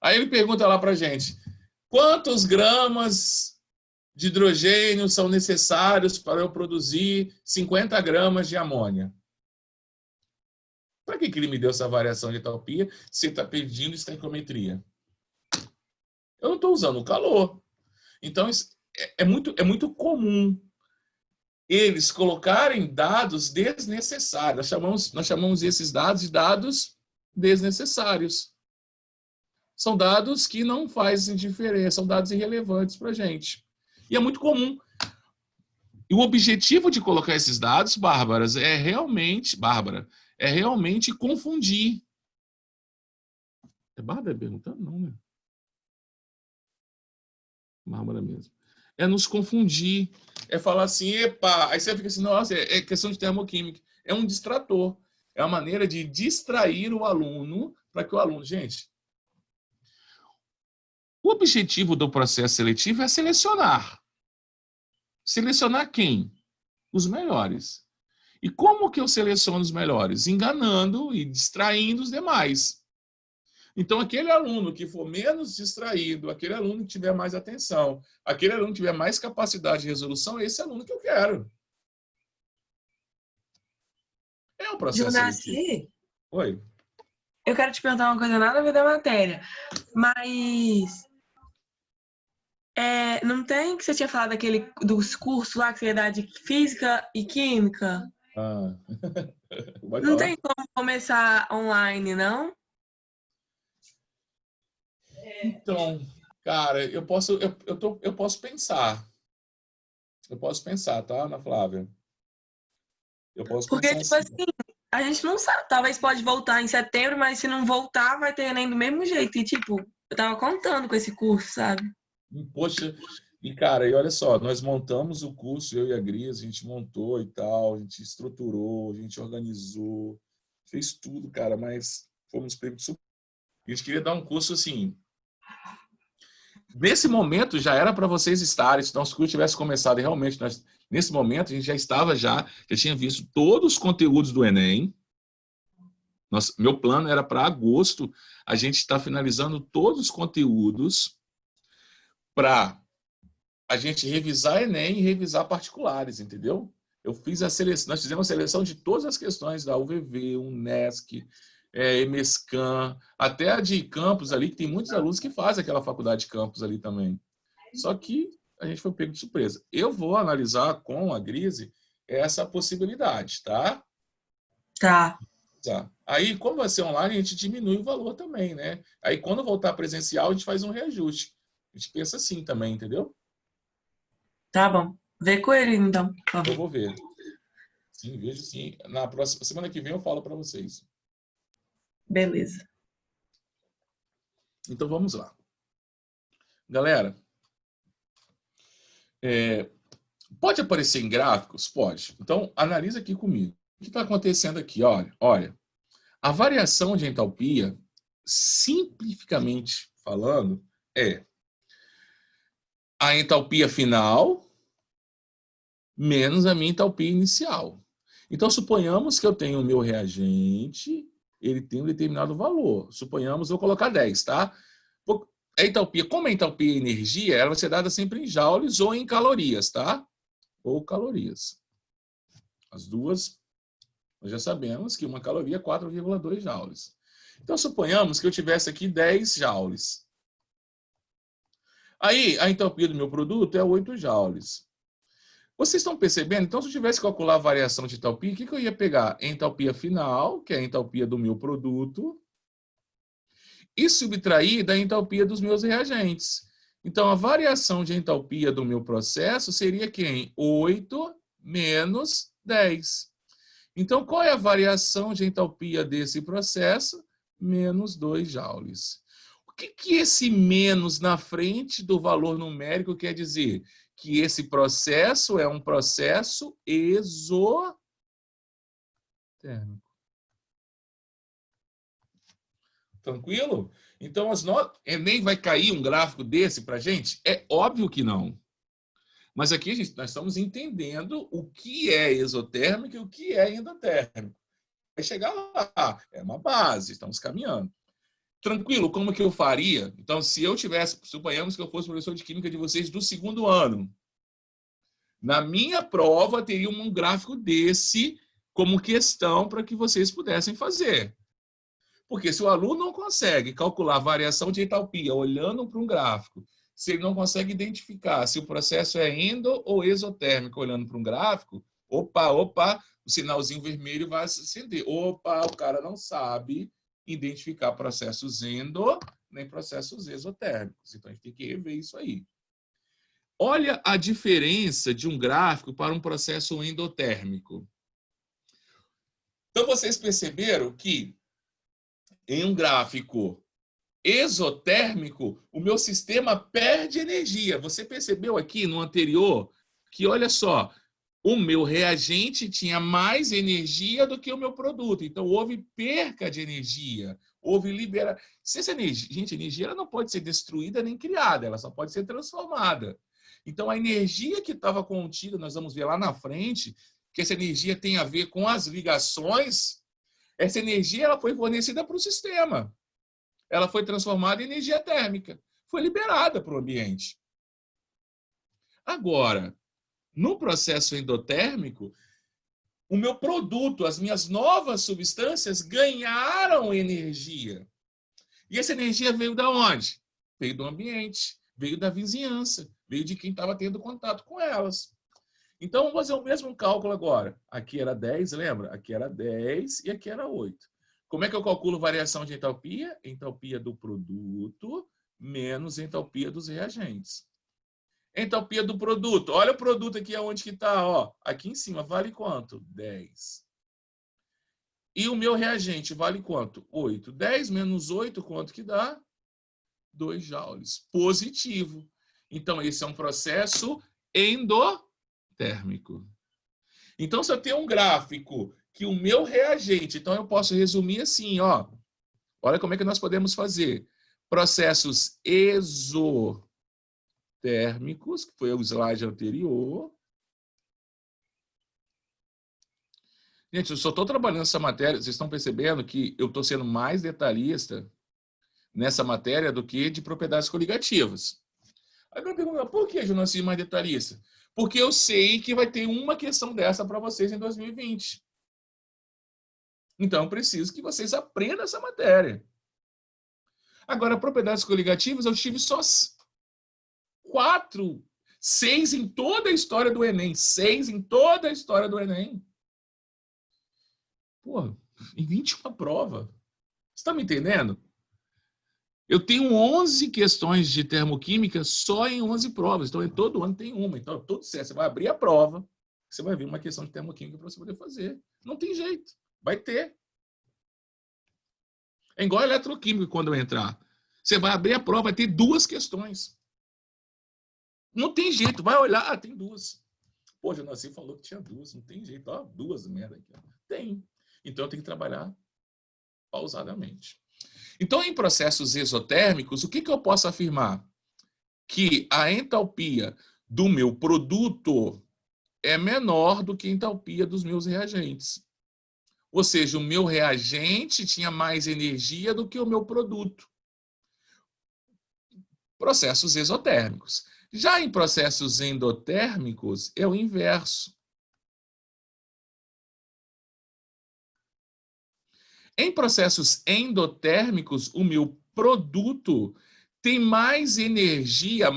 Aí ele pergunta lá pra gente, quantos gramas de hidrogênio são necessários para eu produzir 50 gramas de amônia? Para que ele me deu essa variação de entalpia se ele está pedindo estequiometria? Eu não estou usando o calor. Então, é muito comum eles colocarem dados desnecessários. Nós chamamos esses dados de dados desnecessários. São dados que não fazem diferença, são dados irrelevantes para a gente. E é muito comum. E o objetivo de colocar esses dados, Bárbara, é realmente confundir. É Bárbara perguntando? Não, né? Bárbara mesmo. É nos confundir. É falar assim, epa, aí você fica assim, nossa, é questão de termoquímica. É um distrator. É uma maneira de distrair o aluno para que o aluno... Gente, o objetivo do processo seletivo é selecionar. Selecionar quem? Os melhores. E como que eu seleciono os melhores? Enganando e distraindo os demais. Então, aquele aluno que for menos distraído, aquele aluno que tiver mais atenção, aquele aluno que tiver mais capacidade de resolução, é esse aluno que eu quero. É um processo seletivo. Jonaci, Oi. eu quero te perguntar uma coisa nada a ver da matéria, mas não tem que você tinha falado dos cursos lá que você ia dar de física e química? Ah. Não tem como começar online, não? Então, cara, eu posso pensar. Eu posso pensar, tá, Ana Flávia? Eu posso Porque, pensar tipo assim. assim, a gente não sabe. Talvez pode voltar em setembro, mas se não voltar, vai ter nem do mesmo jeito. E, tipo, eu tava contando com esse curso, sabe? Poxa, e cara, e olha só, nós montamos o curso, eu e a Gris, a gente montou e tal, a gente estruturou, a gente organizou, fez tudo, cara, mas fomos pegos de surpresa. A gente queria dar um curso assim. Nesse momento já era para vocês estarem, então se o curso tivesse começado e realmente nesse momento a gente já tinha visto todos os conteúdos do Enem. Meu plano era para agosto a gente estar finalizando todos os conteúdos para a gente revisar Enem e revisar particulares, entendeu? Eu fiz a seleção, nós fizemos a seleção de todas as questões da UVV, UNESC, EMESCAN, até a de campus ali, que tem muitos alunos que fazem aquela faculdade de campus ali também. Só que a gente foi pego de surpresa. Eu vou analisar com a Grise essa possibilidade, tá? Tá. Aí, como vai ser online, a gente diminui o valor também, né? Aí, quando voltar presencial, a gente faz um reajuste. A gente pensa assim também, entendeu? Tá bom. Vê com ele, então, por Eu favor. vou ver. Sim, vejo sim. Na próxima semana que vem eu falo para vocês. Beleza. Então, vamos lá. Galera, pode aparecer em gráficos? Pode. Então, analisa aqui comigo. O que está acontecendo aqui? Olha, a variação de entalpia, simplificamente falando, é a entalpia final menos a minha entalpia inicial. Então, suponhamos que eu tenho o meu reagente, ele tem um determinado valor. Suponhamos, eu vou colocar 10, tá? A entalpia, como a entalpia é energia, ela vai ser dada sempre em joules ou em calorias, tá? Ou calorias. As duas, nós já sabemos que uma caloria é 4,2 joules. Então, suponhamos que eu tivesse aqui 10 joules. Aí, a entalpia do meu produto é 8 joules. Vocês estão percebendo? Então, se eu tivesse que calcular a variação de entalpia, o que eu ia pegar? A entalpia final, que é a entalpia do meu produto, e subtrair da entalpia dos meus reagentes. Então, a variação de entalpia do meu processo seria quem? 8 menos 10. Então, qual é a variação de entalpia desse processo? Menos 2 joules. O que esse menos na frente do valor numérico quer dizer? Que esse processo é um processo exotérmico. Tranquilo? Então, Enem vai cair um gráfico desse para a gente? É óbvio que não. Mas aqui nós estamos entendendo o que é exotérmico e o que é endotérmico. Vai chegar lá, é uma base, estamos caminhando. Tranquilo, como que eu faria? Então, se eu tivesse, suponhamos que eu fosse professor de química de vocês do 2º ano, na minha prova teria um gráfico desse como questão para que vocês pudessem fazer. Porque se o aluno não consegue calcular a variação de entalpia olhando para um gráfico, se ele não consegue identificar se o processo é endo ou exotérmico olhando para um gráfico, opa, o sinalzinho vermelho vai se acender. Opa, o cara não sabe identificar processos endo nem processos exotérmicos. Então, a gente tem que rever isso aí. Olha a diferença de um gráfico para um processo endotérmico. Então, vocês perceberam que em um gráfico exotérmico, o meu sistema perde energia. Você percebeu aqui no anterior que, olha só, o meu reagente tinha mais energia do que o meu produto. Então, houve perca de energia. Houve liberação. Se essa energia, gente, a energia ela não pode ser destruída nem criada, ela só pode ser transformada. Então, a energia que estava contida, nós vamos ver lá na frente, que essa energia tem a ver com as ligações, essa energia ela foi fornecida para o sistema. Ela foi transformada em energia térmica. Foi liberada para o ambiente. Agora, no processo endotérmico, o meu produto, as minhas novas substâncias ganharam energia. E essa energia veio da onde? Veio do ambiente, veio da vizinhança, veio de quem estava tendo contato com elas. Então, vamos fazer o mesmo cálculo agora. Aqui era 10, lembra? Aqui era 10 e aqui era 8. Como é que eu calculo variação de entalpia? Entalpia do produto menos entalpia dos reagentes. Entalpia do produto. Olha o produto aqui aonde que está. Aqui em cima, vale quanto? 10. E o meu reagente vale quanto? 8. 10 menos 8, quanto que dá? 2 joules. Positivo. Então, esse é um processo endotérmico. Então, se eu tenho um gráfico que o meu reagente, então eu posso resumir assim, olha como é que nós podemos fazer. Processos exotérmicos, que foi o slide anterior. Gente, eu só estou trabalhando essa matéria, vocês estão percebendo que eu estou sendo mais detalhista nessa matéria do que de propriedades coligativas. Aí eu pergunto, por que eu não sou mais detalhista? Porque eu sei que vai ter uma questão dessa para vocês em 2020. Então, eu preciso que vocês aprendam essa matéria. Agora, propriedades coligativas, eu tive só 6 em toda a história do Enem. 6 em toda a história do Enem. Pô, em 21 prova. Você está me entendendo? Eu tenho 11 questões de termoquímica só em 11 provas. Então, todo ano tem uma. Então, todo certo. Você vai abrir a prova, você vai ver uma questão de termoquímica para você poder fazer. Não tem jeito. Vai ter. É igual a eletroquímica quando eu entrar. Você vai abrir a prova, vai ter 2 questões. Não tem jeito. Vai olhar, tem 2. Pô, Jonassi falou que tinha 2. Não tem jeito. 2 merda aqui. Tem. Então, eu tenho que trabalhar pausadamente. Então, em processos exotérmicos, o que eu posso afirmar? Que a entalpia do meu produto é menor do que a entalpia dos meus reagentes. Ou seja, o meu reagente tinha mais energia do que o meu produto. Processos exotérmicos. Já em processos endotérmicos, é o inverso. Em processos endotérmicos, o meu produto tem mais energia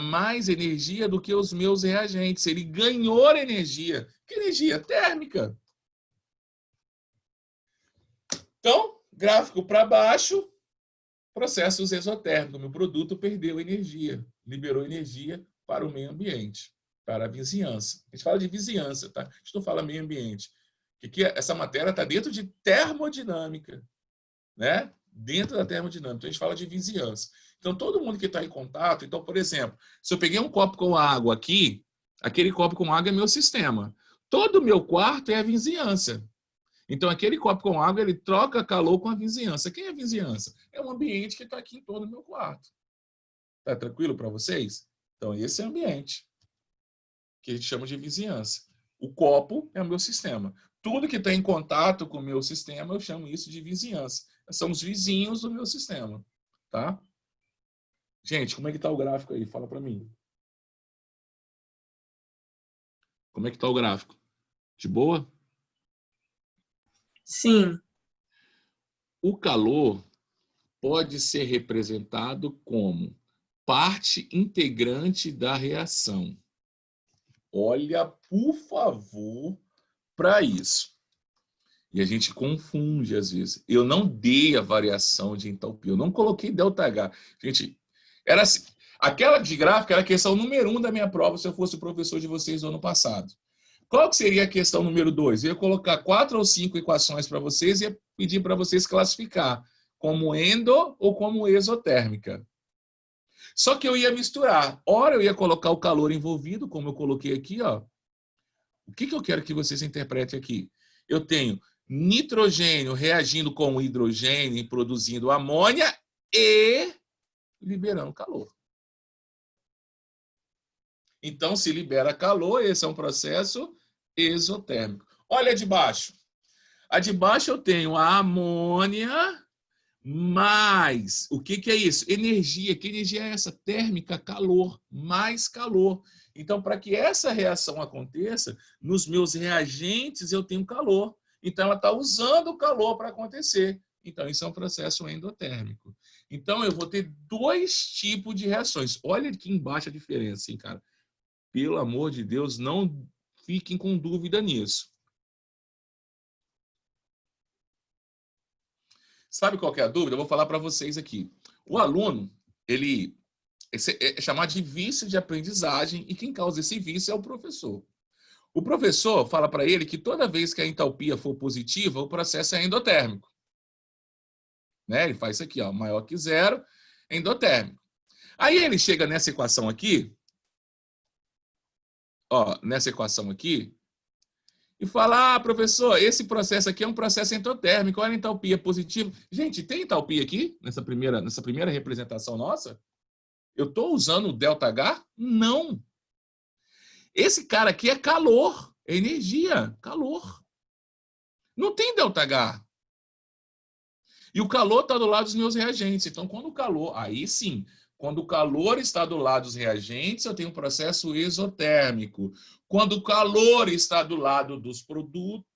do que os meus reagentes. Ele ganhou energia. Que energia? Térmica. Então, gráfico para baixo, processos exotérmicos. Meu produto perdeu energia, liberou energia para o meio ambiente, para a vizinhança. A gente fala de vizinhança, tá? A gente não fala meio ambiente. Que essa matéria está dentro de termodinâmica, né? Dentro da termodinâmica. Então, a gente fala de vizinhança. Então, todo mundo que está em contato... Então, por exemplo, se eu peguei um copo com água aqui, aquele copo com água é meu sistema. Todo o meu quarto é a vizinhança. Então, aquele copo com água, ele troca calor com a vizinhança. Quem é a vizinhança? É um ambiente que está aqui em torno do meu quarto. Está tranquilo para vocês? Então, esse é o ambiente que a gente chama de vizinhança. O copo é o meu sistema. Tudo que está em contato com o meu sistema, eu chamo isso de vizinhança. São os vizinhos do meu sistema. tá? Gente, como é que tá o gráfico aí? Fala para mim. Como é que tá o gráfico? De boa? Sim. O calor pode ser representado como parte integrante da reação. Olha, por favor, para isso. E a gente confunde às vezes. Eu não dei a variação de entalpia, eu não coloquei ΔH. Gente, era assim, aquela de gráfica era a questão número 1 da minha prova se eu fosse o professor de vocês no ano passado. Qual que seria a questão número 2? Eu ia colocar 4 ou 5 equações para vocês e ia pedir para vocês classificar como endo ou como exotérmica. Só que eu ia misturar. Ora, eu ia colocar o calor envolvido, como eu coloquei aqui, ó. O que eu quero que vocês interpretem aqui? Eu tenho nitrogênio reagindo com hidrogênio e produzindo amônia e liberando calor. Então, se libera calor, esse é um processo exotérmico. Olha a de baixo. A de baixo eu tenho a amônia mais, o que é isso? Energia. Que energia é essa? Térmica, calor, mais calor. Então, para que essa reação aconteça, nos meus reagentes eu tenho calor. Então, ela está usando o calor para acontecer. Então, isso é um processo endotérmico. Então, eu vou ter 2 tipos de reações. Olha aqui embaixo a diferença, hein, cara. Pelo amor de Deus, não fiquem com dúvida nisso. Sabe qual que é a dúvida? Eu vou falar para vocês aqui. O aluno, ele é chamado de vício de aprendizagem e quem causa esse vício é o professor. O professor fala para ele que toda vez que a entalpia for positiva, o processo é endotérmico. Né? Ele faz isso aqui, ó, maior que 0, endotérmico. Aí ele chega nessa equação aqui, ó, nessa equação aqui, e fala, professor, esse processo aqui é um processo endotérmico, olha a entalpia positiva. Gente, tem entalpia aqui, nessa primeira representação nossa? Eu estou usando o ΔH? Não. Esse cara aqui é calor, é energia, calor. Não tem ΔH. E o calor está do lado dos meus reagentes. Então, quando o calor... Aí sim, quando o calor está do lado dos reagentes, eu tenho um processo exotérmico. Quando o calor está do lado dos produtos...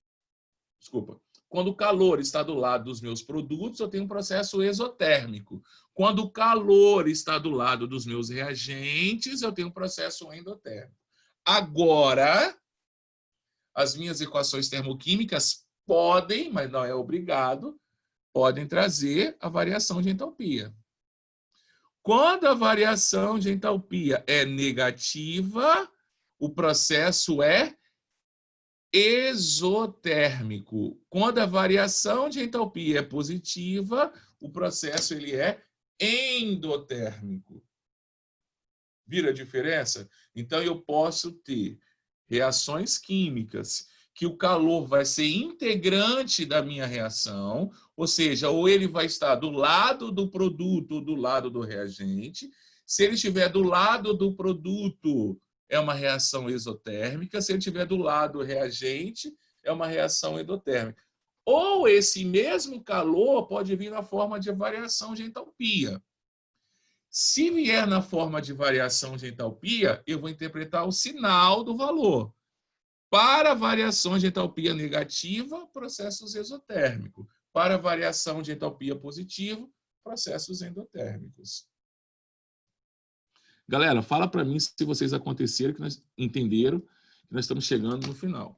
Desculpa. Quando o calor está do lado dos meus produtos, eu tenho um processo exotérmico. Quando o calor está do lado dos meus reagentes, eu tenho um processo endotérmico. Agora, as minhas equações termoquímicas podem, mas não é obrigado, podem trazer a variação de entalpia. Quando a variação de entalpia é negativa, o processo é exotérmico. Quando a variação de entalpia é positiva, o processo ele é endotérmico. Vira a diferença? Então, eu posso ter reações químicas que o calor vai ser integrante da minha reação, ou seja, ou ele vai estar do lado do produto ou do lado do reagente. Se ele estiver do lado do produto, é uma reação exotérmica. Se ele estiver do lado do reagente, é uma reação endotérmica. Ou esse mesmo calor pode vir na forma de variação de entalpia. Se vier na forma de variação de entalpia, eu vou interpretar o sinal do valor. Para variações de entalpia negativa, processos exotérmicos. Para variação de entalpia positiva, processos endotérmicos. Galera, fala para mim se vocês aconteceram, que nós entenderam, que nós estamos chegando no final.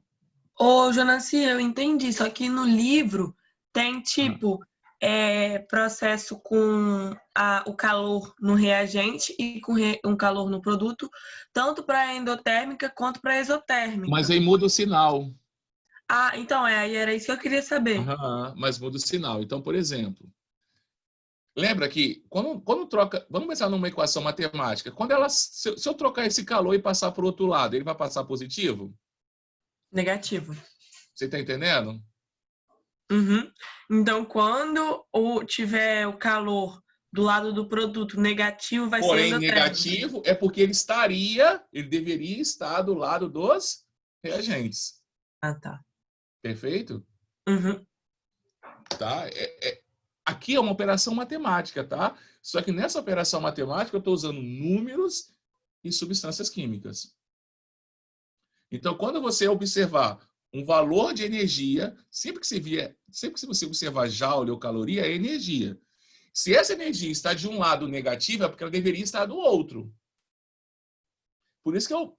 Ô, Jonassi, eu entendi, só que no livro tem tipo processo com o calor no reagente e com um calor no produto, tanto para endotérmica quanto para exotérmica. Mas aí muda o sinal. Ah, então aí era isso que eu queria saber. Mas muda o sinal. Então, por exemplo, lembra que quando troca, vamos pensar numa equação matemática, quando ela, se eu trocar esse calor e passar para o outro lado, ele vai passar positivo? Negativo. Você está entendendo? Uhum. Então, quando tiver o calor do lado do produto negativo, vai ser endotérmico. Negativo é porque ele deveria estar do lado dos reagentes. Ah, tá. Perfeito? Uhum. Tá? Aqui é uma operação matemática, tá? Só que nessa operação matemática eu estou usando números e substâncias químicas. Então, quando você observar um valor de energia, sempre que você observar joule ou caloria, é energia. Se essa energia está de um lado negativa, é porque ela deveria estar do outro. Por isso que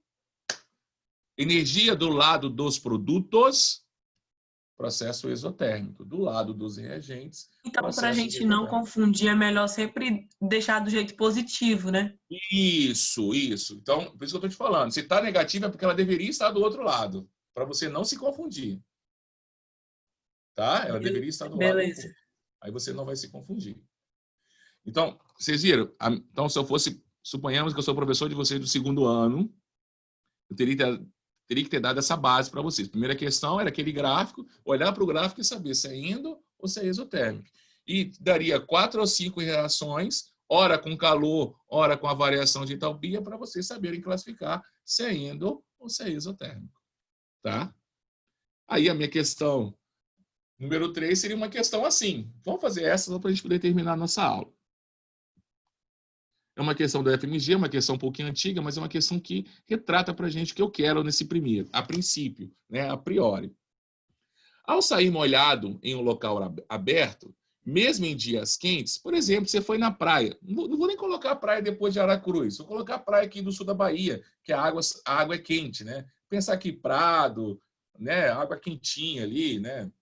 energia do lado dos produtos, processo exotérmico. Do lado dos reagentes, Então, para a processo gente não endotérmico. confundir, é melhor sempre deixar do jeito positivo, né? Isso. Então, por isso que eu estou te falando. Se está negativa, é porque ela deveria estar do outro lado, para você não se confundir. Tá? Ela deveria estar do lado Beleza. oposto. Aí você não vai se confundir. Então, vocês viram? Então, se eu fosse, suponhamos que eu sou professor de vocês do segundo ano, eu teria que ter dado essa base para vocês. Primeira questão era aquele gráfico, olhar para o gráfico e saber se é endo ou se é exotérmico. E daria 4 ou 5 reações, ora com calor, ora com a variação de entalpia, para vocês saberem classificar se é endo ou se é exotérmico. Tá? Aí a minha questão número 3 seria uma questão assim. Vamos fazer essa só para a gente poder terminar a nossa aula. É uma questão do FMG, uma questão um pouquinho antiga, mas é uma questão que retrata para a gente o que eu quero nesse primeiro, a princípio, né, a priori. Ao sair molhado em um local aberto, mesmo em dias quentes, por exemplo, você foi na praia, não vou nem colocar a praia depois de Aracruz, vou colocar a praia aqui do sul da Bahia, que a água é quente, né? Pensar aqui Prado, né, água quentinha ali, né,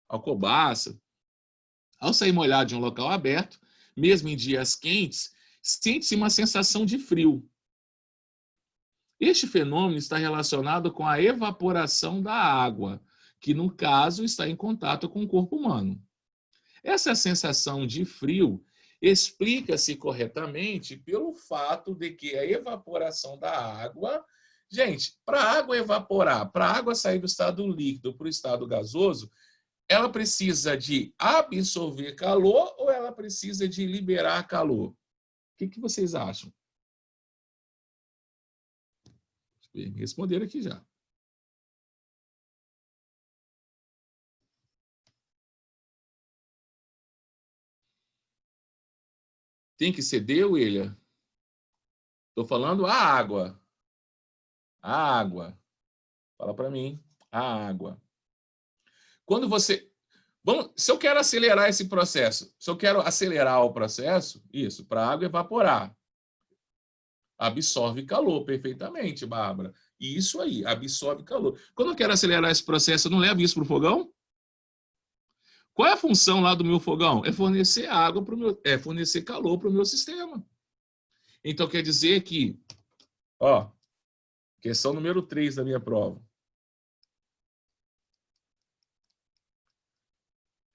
Alcobaça. Ao sair molhado de um local aberto, mesmo em dias quentes, sente-se uma sensação de frio. Este fenômeno está relacionado com a evaporação da água, que no caso está em contato com o corpo humano. Essa sensação de frio explica-se corretamente pelo fato de que a evaporação da água... Gente, para a água evaporar, para a água sair do estado líquido para o estado gasoso, ela precisa de absorver calor ou ela precisa de liberar calor? O que vocês acham? Me responderam aqui já. Tem que ceder, William? Estou falando a água. A água. Fala para mim. A água. Quando você... se eu quero acelerar esse processo, se eu quero acelerar o processo, isso, para a água evaporar. Absorve calor perfeitamente, Bárbara. Isso aí, absorve calor. Quando eu quero acelerar esse processo, eu não levo isso para o fogão? Qual é a função lá do meu fogão? É fornecer água para o meu, fornecer calor para o meu sistema. Então quer dizer que, ó, questão número 3 da minha prova.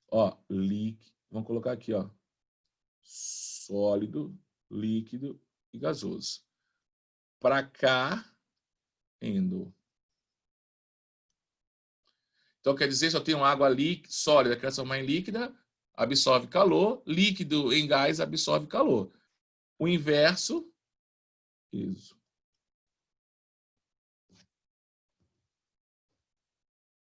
Ó, líquido, vamos colocar aqui, ó. Sólido, líquido e gasoso. Para cá, endo. Então, quer dizer, se eu tenho água líquida, sólida, quer transformar em líquida, absorve calor, líquido em gás absorve calor. O inverso, isso.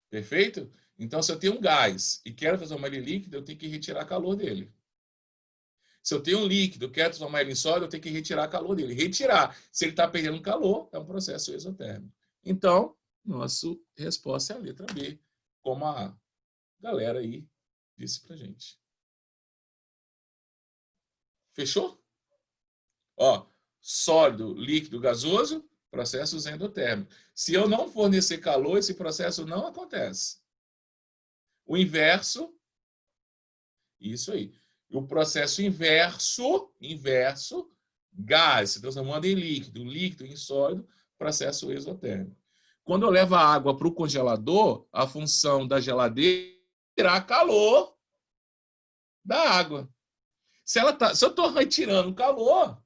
Perfeito? Então, se eu tenho um gás e quero transformar ele em líquido, eu tenho que retirar calor dele. Se eu tenho um líquido, quero transformar ele em sólido, eu tenho que retirar calor dele. Retirar, se ele está perdendo calor, é um processo exotérmico. Então, nossa resposta é a letra B, como a galera aí disse pra gente. Fechou? Ó, sólido, líquido, gasoso, processos endotérmicos. Se eu não fornecer calor, esse processo não acontece. O inverso, isso aí. O processo inverso, gás se transformando em líquido, líquido em sólido, processo exotérmico. Quando eu levo a água para o congelador, a função da geladeira é tirar calor da água. Se eu estou retirando calor,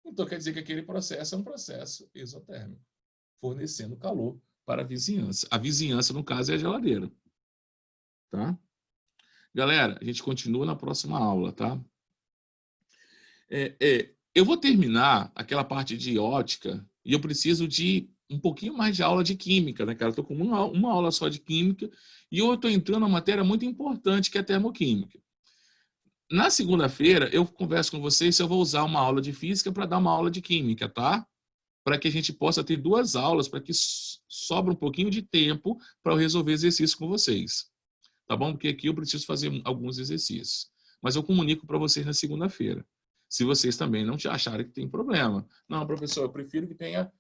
então quer dizer que aquele processo é um processo exotérmico, fornecendo calor para a vizinhança. A vizinhança, no caso, é a geladeira. Tá? Galera, a gente continua na próxima aula, tá? Eu vou terminar aquela parte de ótica e eu preciso de um pouquinho mais de aula de química, né, cara? Eu tô com uma aula só de química e eu estou entrando numa matéria muito importante que é a termoquímica. Na segunda-feira, eu converso com vocês se eu vou usar uma aula de física para dar uma aula de química, tá? Para que a gente possa ter 2 aulas, para que sobra um pouquinho de tempo para eu resolver exercício com vocês. Tá bom? Porque aqui eu preciso fazer alguns exercícios. Mas eu comunico para vocês na segunda-feira. Se vocês também não te acharem que tem problema. Não, professor, eu prefiro que tenha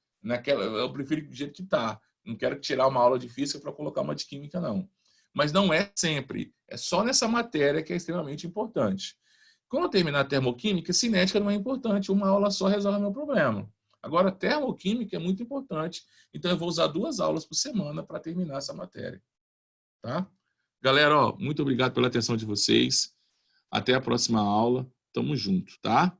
eu prefiro do jeito que está. Não quero tirar uma aula de física para colocar uma de química, não. Mas não é sempre. É só nessa matéria que é extremamente importante. Quando eu terminar a termoquímica, cinética não é importante. Uma aula só resolve o meu problema. Agora, termoquímica é muito importante. Então, eu vou usar 2 aulas por semana para terminar essa matéria. Tá? Galera, ó, muito obrigado pela atenção de vocês. Até a próxima aula. Tamo junto, tá?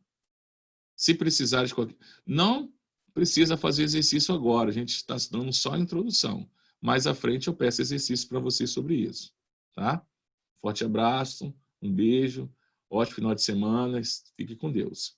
Se precisar de qualquer... Não precisa fazer exercício agora. A gente está dando só a introdução. Mais à frente eu peço exercício para vocês sobre isso. Tá? Forte abraço, um beijo, ótimo final de semana. Fique com Deus.